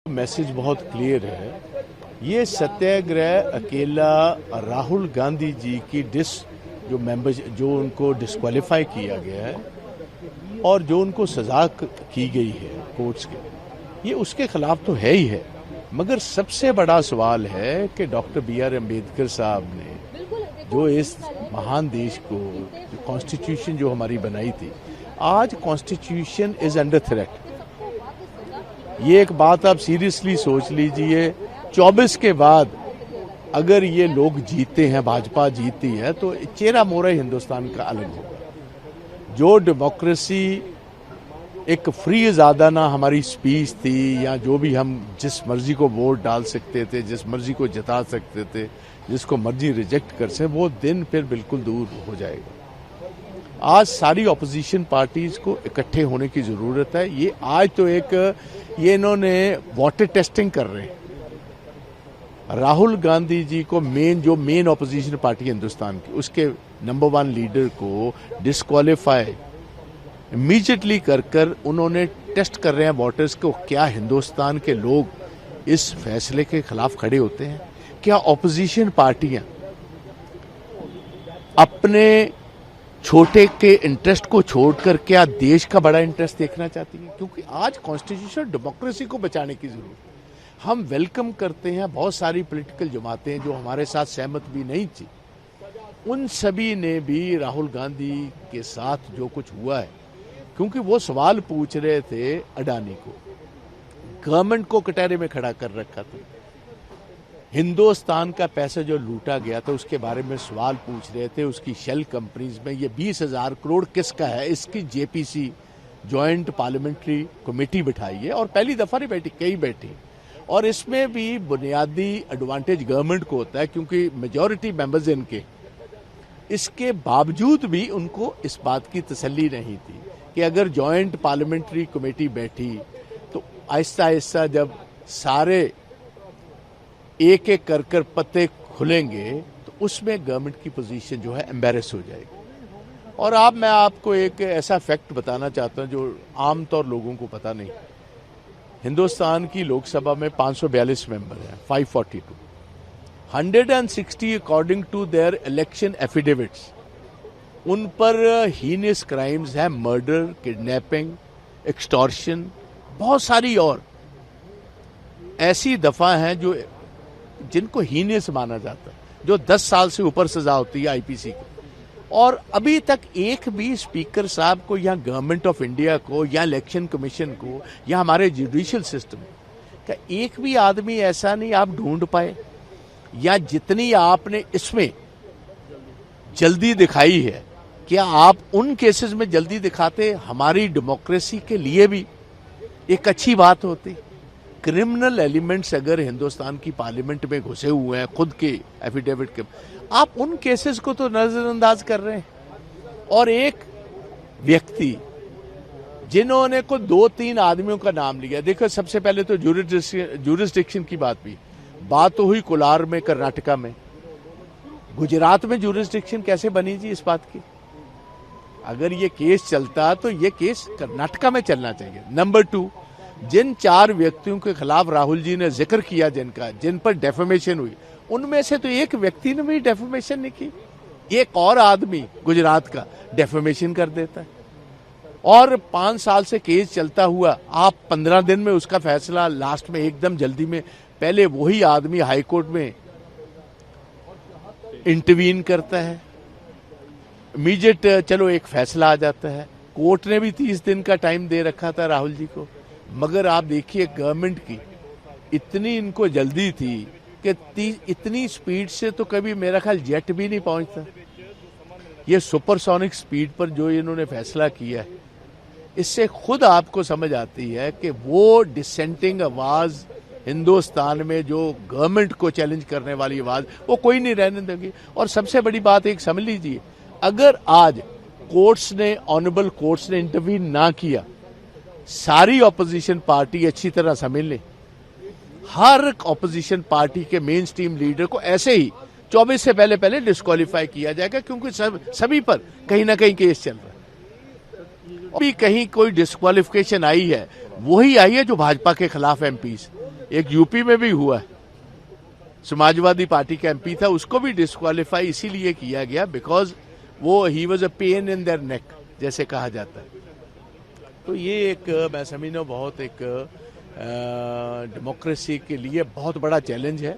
Message बहुत clear है। ये सत्याग्रह अकेला राहुल गांधी जी की जो उनको डिस्क्वालीफाई किया गया है और जो उनको सजा की गई है कोर्ट्स के, ये उसके खिलाफ तो है ही है। मगर सबसे बड़ा सवाल है कि डॉक्टर BR अम्बेडकर साहब ने जो इस महान देश को कॉन्स्टिट्यूशन जो हमारी बनाई थी, आज कॉन्स्टिट्यूशन इज अंडर थ्रेट। ये एक बात आप सीरियसली सोच लीजिए। 24 के बाद अगर ये लोग जीते हैं, भाजपा जीती है, तो चेहरा मोहरा हिंदुस्तान का अलग होगा। जो डेमोक्रेसी एक फ्री आजादाना हमारी स्पीच थी, या जो भी हम जिस मर्जी को वोट डाल सकते थे, जिस मर्जी को जिता सकते थे, जिसको मर्जी रिजेक्ट कर सकते, वो दिन फिर बिल्कुल दूर हो जाएगा। आज सारी ऑपोजिशन पार्टीज को इकट्ठे होने की जरूरत है। ये आज तो ये इन्होंने वाटर टेस्टिंग कर रहे हैं। राहुल गांधी जी को जो मेन ऑपोजिशन पार्टी हिंदुस्तान की, उसके नंबर 1 लीडर को डिस्क्वालीफाई इमीडिएटली कर उन्होंने टेस्ट कर रहे हैं वोटर्स को। क्या हिंदुस्तान के लोग इस फैसले के खिलाफ खड़े होते हैं? क्या ऑपोजिशन पार्टियां अपने छोटे के इंटरेस्ट को छोड़कर क्या देश का बड़ा इंटरेस्ट देखना चाहती है? क्योंकि आज कॉन्स्टिट्यूशन डेमोक्रेसी को बचाने की जरूरत है। हम वेलकम करते हैं बहुत सारी पॉलिटिकल जमातें जो हमारे साथ सहमत भी नहीं थी, उन सभी ने भी राहुल गांधी के साथ जो कुछ हुआ है, क्योंकि वो सवाल पूछ रहे थे अडानी को, गवर्नमेंट को कटहरे में खड़ा कर रखा था, हिंदुस्तान का पैसा जो लूटा गया था उसके बारे में सवाल पूछ रहे थे। उसकी शेल कंपनीज में ये 20,000 करोड़ किसका है, इसकी JPC जॉइंट पार्लियामेंट्री कमेटी बिठाई है, और पहली दफा नहीं बैठी, कई बैठी, और इसमें भी बुनियादी एडवांटेज गवर्नमेंट को होता है क्योंकि मेजॉरिटी मेंबर्स इनके। इसके बावजूद भी उनको इस बात की तसल्ली नहीं थी कि अगर जॉइंट पार्लियामेंट्री कमेटी बैठी तो आहिस्ता आहिस्ता जब सारे एक एक कर पत्ते खुलेंगे तो उसमें गवर्नमेंट की पोजीशन जो है एम्बेरस हो जाएगी। और मैं आपको एक ऐसा फैक्ट बताना चाहता हूं जो आमतौर लोगों को पता नहीं। हिंदुस्तान की लोकसभा में 542 मेंबर हैं, 542, 160 according to their election affidavits, उन पर हीनियस क्राइम्स है, मर्डर, किडनैपिंग, एक्सटॉर्शन, बहुत सारी और ऐसी दफा हैं जो जिनको हीनियस माना जाता है, जो 10 साल से ऊपर सजा होती है IPC की। और अभी तक एक भी स्पीकर साहब को या गवर्नमेंट ऑफ इंडिया को या इलेक्शन कमीशन को या हमारे जुडिशियल सिस्टम का एक भी आदमी ऐसा नहीं आप ढूंढ पाए, या जितनी आपने इसमें जल्दी दिखाई है, क्या आप उन केसेस में जल्दी दिखाते हमारी डेमोक्रेसी के लिए भी एक अच्छी बात होती। क्रिमिनल एलिमेंट्स अगर हिंदुस्तान की पार्लियामेंट में घुसे हुए हैं खुद के एफिडेविट के, आप उन केसेस को तो नजरअंदाज कर रहे हैं। और एक व्यक्ति जिन्होंने को 2-3 आदमियों का नाम लिया, देखो सबसे पहले तो जुरिस्डिक्शन की बात तो हुई कोलार में, कर्नाटका में। गुजरात में जुरिस्डिक्शन कैसे बनी जी इस बात की? अगर ये केस चलता तो ये केस कर्नाटका में चलना चाहिए। नंबर 2, जिन 4 व्यक्तियों के खिलाफ राहुल जी ने जिक्र किया, जिन पर डेफेमेशन हुई, उनमें से तो एक व्यक्ति ने भी डेफेमेशन नहीं की। एक और आदमी गुजरात का डेफेमेशन कर देता है, और 5 साल से केस चलता हुआ आप 15 दिन में उसका फैसला लास्ट में एकदम जल्दी में, पहले वही आदमी हाईकोर्ट में इंटरवीन करता है, इमीडिएट चलो एक फैसला आ जाता है। कोर्ट ने भी 30 दिन का टाइम दे रखा था राहुल जी को, मगर आप देखिए गवर्नमेंट की इतनी इनको जल्दी थी कि इतनी स्पीड से तो कभी मेरा ख्याल जेट भी नहीं पहुंचता। ये सुपरसोनिक स्पीड पर जो इन्होंने फैसला किया है, इससे खुद आपको समझ आती है कि वो डिसेंटिंग आवाज हिंदुस्तान में जो गवर्नमेंट को चैलेंज करने वाली आवाज, वो कोई नहीं रहने देगी। और सबसे बड़ी बात एक समझ लीजिए, अगर आज ऑनरेबल कोर्ट्स ने इंटरवीन ना किया, सारी ऑपोजिशन पार्टी अच्छी तरह समझ ले, हर ऑपोजिशन पार्टी के मेन स्ट्रीम लीडर को ऐसे ही 24 से पहले डिस्क्वालीफाई किया जाएगा, क्योंकि सभी पर कहीं ना कहीं केस चल रहा है। अभी कहीं कोई डिस्क्वालिफिकेशन आई है, वही आई है जो भाजपा के खिलाफ एमपीज। एक यूपी में भी हुआ है, समाजवादी पार्टी का एमपी था, उसको भी डिस्क्वालीफाई इसीलिए किया गया बिकॉज वो he was a pain in their neck, जैसे कहा जाता है। तो ये एक मैं समझता हूँ बहुत एक डेमोक्रेसी के लिए बहुत बड़ा चैलेंज है।